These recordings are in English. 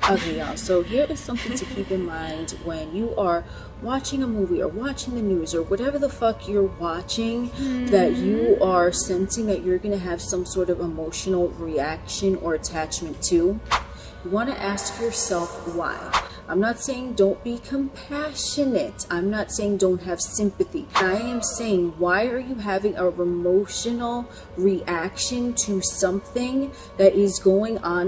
Okay, y'all, so here is something to keep in mind when you are watching a movie or watching the news or whatever the fuck you're watching, that you are sensing that you're going to have some sort of emotional reaction or attachment to. You want to ask yourself why. I'm not saying don't be compassionate. I'm not saying don't have sympathy. I am saying, why are you having an emotional reaction to something that is going on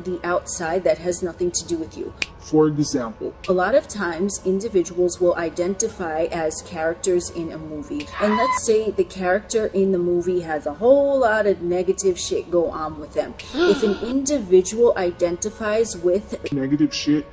the outside that has nothing to do with you? For example, a lot of times individuals will identify as characters in a movie. And let's say the character in the movie has a whole lot of negative shit go on with them. If an individual identifies with negative shit,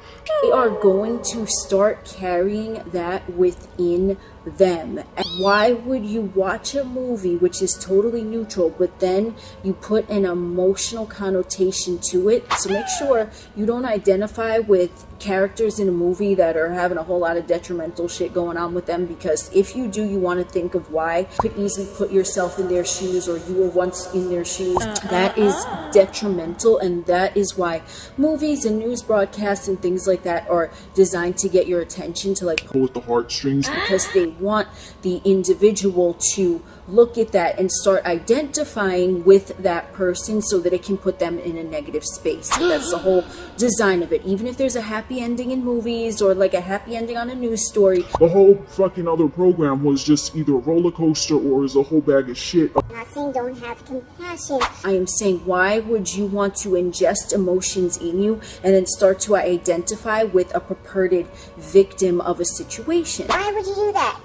they are going to start carrying that within them. And why would you watch a movie which is totally neutral, but then you put an emotional connotation to it? So make sure you don't identify with characters in a movie that are having a whole lot of detrimental shit going on with them, because if you do, you want to think of why. You could easily put yourself in their shoes, or you were once in their shoes. That is detrimental, and that is why movies and news broadcasts and things like that are designed to get your attention, to like pull at the heartstrings, because they want the individual to look at that and start identifying with that person so that it can put them in a negative space. That's the whole design of it. Even if there's a happy ending in movies or like a happy ending on a news story, the whole fucking other program was just either a roller coaster or is a whole bag of shit. I'm not saying don't have compassion. I am saying, why would you want to ingest emotions in you and then start to identify with a purported victim of a situation? Why would you do that?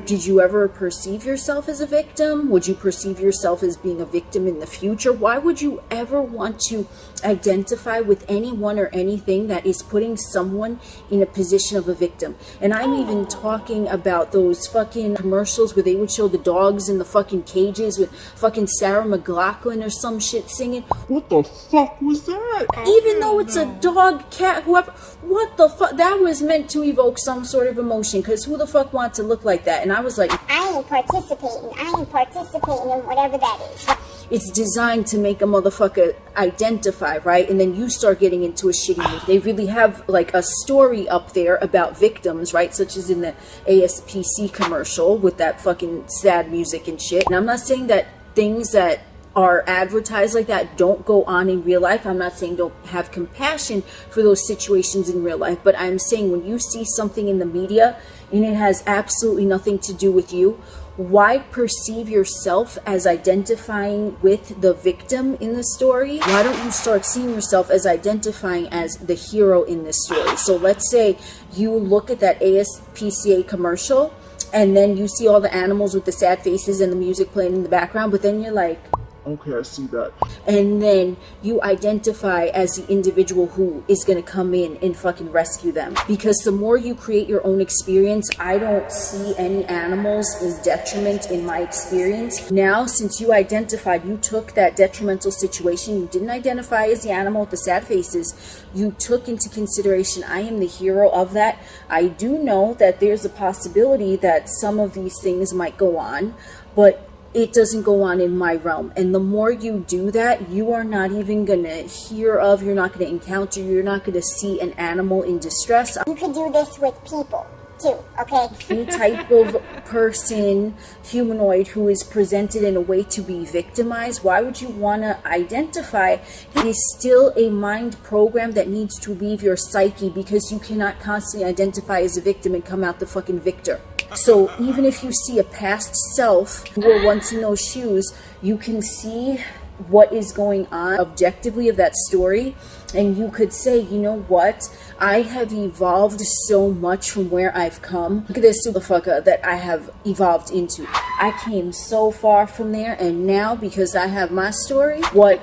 Did you ever perceive yourself as a victim? Would you perceive yourself as being a victim in the future? Why would you ever want to identify with anyone or anything that is putting someone in a position of a victim? And I'm even talking about those fucking commercials where they would show the dogs in the fucking cages with fucking Sarah McLachlan or some shit singing. What the fuck was that? Even though it's a dog, cat, whoever, what the fuck? That was meant to evoke some sort of emotion, because who the fuck wants to look like that? And I was like, I ain't participating in whatever that is. it's designed to make a motherfucker identify, right? And then you start getting into a shitty mood. They really have like a story up there about victims, right? Such as in the ASPC commercial with that fucking sad music and shit. And I'm not saying that things that are advertised like that don't go on in real life. I'm not saying don't have compassion for those situations in real life, but I'm saying when you see something in the media and it has absolutely nothing to do with you, why perceive yourself as identifying with the victim in the story? Why don't you start seeing yourself as identifying as the hero in this story? So let's say you look at that ASPCA commercial and then you see all the animals with the sad faces and the music playing in the background, but then you're like, okay, I see that. And then you identify as the individual who is going to come in and fucking rescue them. Because the more you create your own experience, I don't see any animals as detriment in my experience. Now, since you identified, you took that detrimental situation, you didn't identify as the animal with the sad faces, you took into consideration, I am the hero of that. I do know that there's a possibility that some of these things might go on, but it doesn't go on in my realm. And the more you do that, you are not even going to hear of, you're not going to encounter, you're not going to see an animal in distress. You could do this with people too, okay? Any type of person, humanoid, who is presented in a way to be victimized, why would you want to identify? It is still a mind program that needs to leave your psyche, because you cannot constantly identify as a victim and come out the fucking victor. So even if you see a past self who were once in those shoes, you can see what is going on objectively of that story, and you could say, you know what, I have evolved so much from where I've come. Look at this motherfucker that I have evolved into. I came so far from there, and now because I have my story, what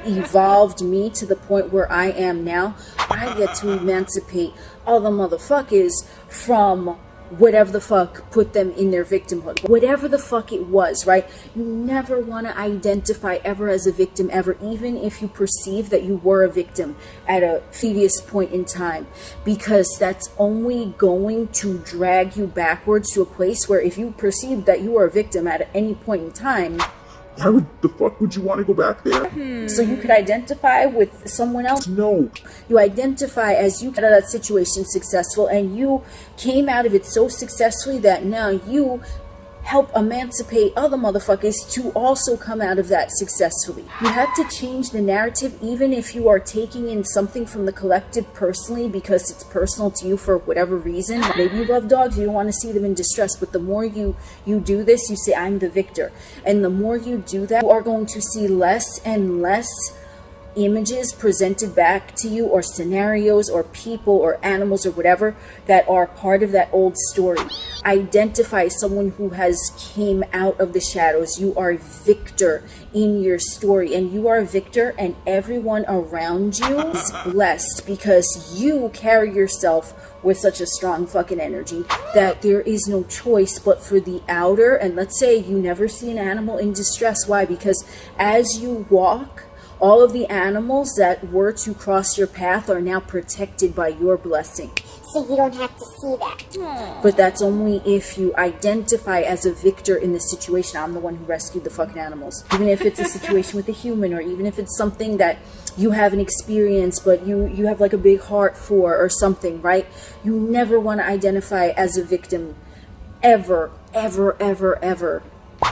evolved me to the point where I am now, I get to emancipate other motherfuckers from whatever the fuck put them in their victimhood, whatever the fuck it was, right? You never want to identify ever as a victim ever, even if you perceive that you were a victim at a previous point in time, because that's only going to drag you backwards to a place where if you perceive that you are a victim at any point in time, Why would the fuck would you want to go back there? So you could identify with someone else? No. You identify as you got out of that situation successful, and you came out of it so successfully that now you help emancipate other motherfuckers to also come out of that successfully. You have to change the narrative, even if you are taking in something from the collective personally because it's personal to you for whatever reason. Maybe you love dogs, you don't want to see them in distress, but the more you do this, you say, I'm the victor. And the more you do that, you are going to see less and less images presented back to you, or scenarios or people or animals or whatever that are part of that old story. Identify someone who has came out of the shadows. You are a victor in your story, and you are a victor, and everyone around you is blessed because you carry yourself with such a strong fucking energy that there is no choice but for the outer. And let's say you never see an animal in distress. Why? Because as you walk, all of the animals that were to cross your path are now protected by your blessing. So you don't have to see that. But that's only if you identify as a victor in the situation. I'm the one who rescued the fucking animals. Even if it's a situation with a human, or even if it's something that you haven't experienced but you have like a big heart for or something, right? You never want to identify as a victim ever, ever, ever, ever.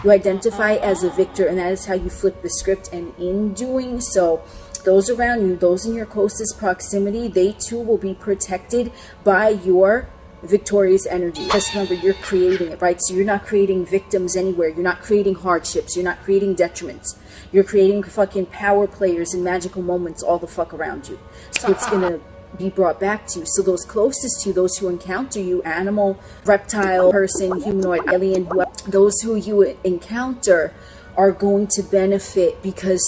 You identify as a victor, and that is how you flip the script. And in doing so, those around you, those in your closest proximity, they too will be protected by your victorious energy. Just remember, you're creating it, right? So you're not creating victims anywhere. You're not creating hardships. You're not creating detriments. You're creating fucking power players and magical moments all the fuck around you. So it's gonna be brought back to you. So those closest to you, those who encounter you, animal, reptile, person, humanoid, alien, whoever, those who you encounter are going to benefit because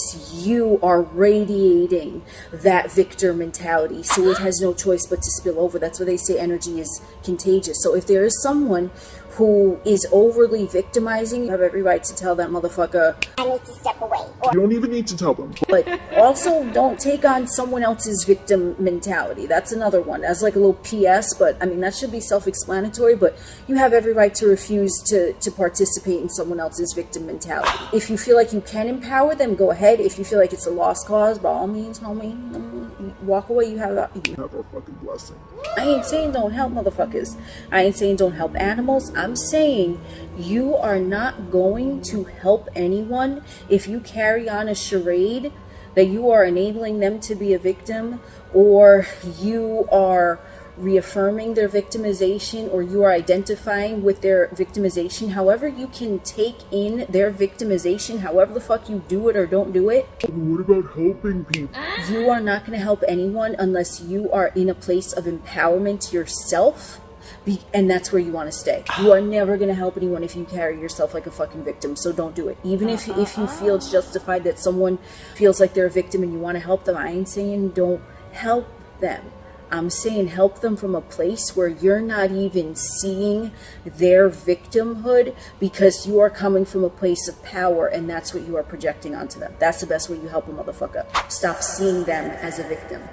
you are radiating that victor mentality. So it has no choice but to spill over. That's why they say energy is contagious. So if there is someone who is overly victimizing, you have every right to tell that motherfucker, I need to step away. You don't even need to tell them. but also don't take on someone else's victim mentality. That's another one. That's like a little PS, but I mean, that should be self-explanatory, but you have every right to refuse to participate in someone else's victim mentality. If you feel like you can empower them, go ahead. If you feel like it's a lost cause, by all means, homie, walk away. You have Have our fucking blessing. I ain't saying don't help motherfuckers. I ain't saying don't help animals. I'm saying you are not going to help anyone if you carry on a charade that you are enabling them to be a victim, or you are reaffirming their victimization, or you are identifying with their victimization. However you can take in their victimization, however the fuck you do it or don't do it. What about helping people? You are not going to help anyone unless you are in a place of empowerment yourself, and that's where you want to stay. You are never going to help anyone if you carry yourself like a fucking victim, so don't do it. Even if you feel it's justified that someone feels like they're a victim and you want to help them, I ain't saying don't help them. I'm saying help them from a place where you're not even seeing their victimhood, because you are coming from a place of power, and that's what you are projecting onto them. That's the best way you help a motherfucker. Stop seeing them as a victim.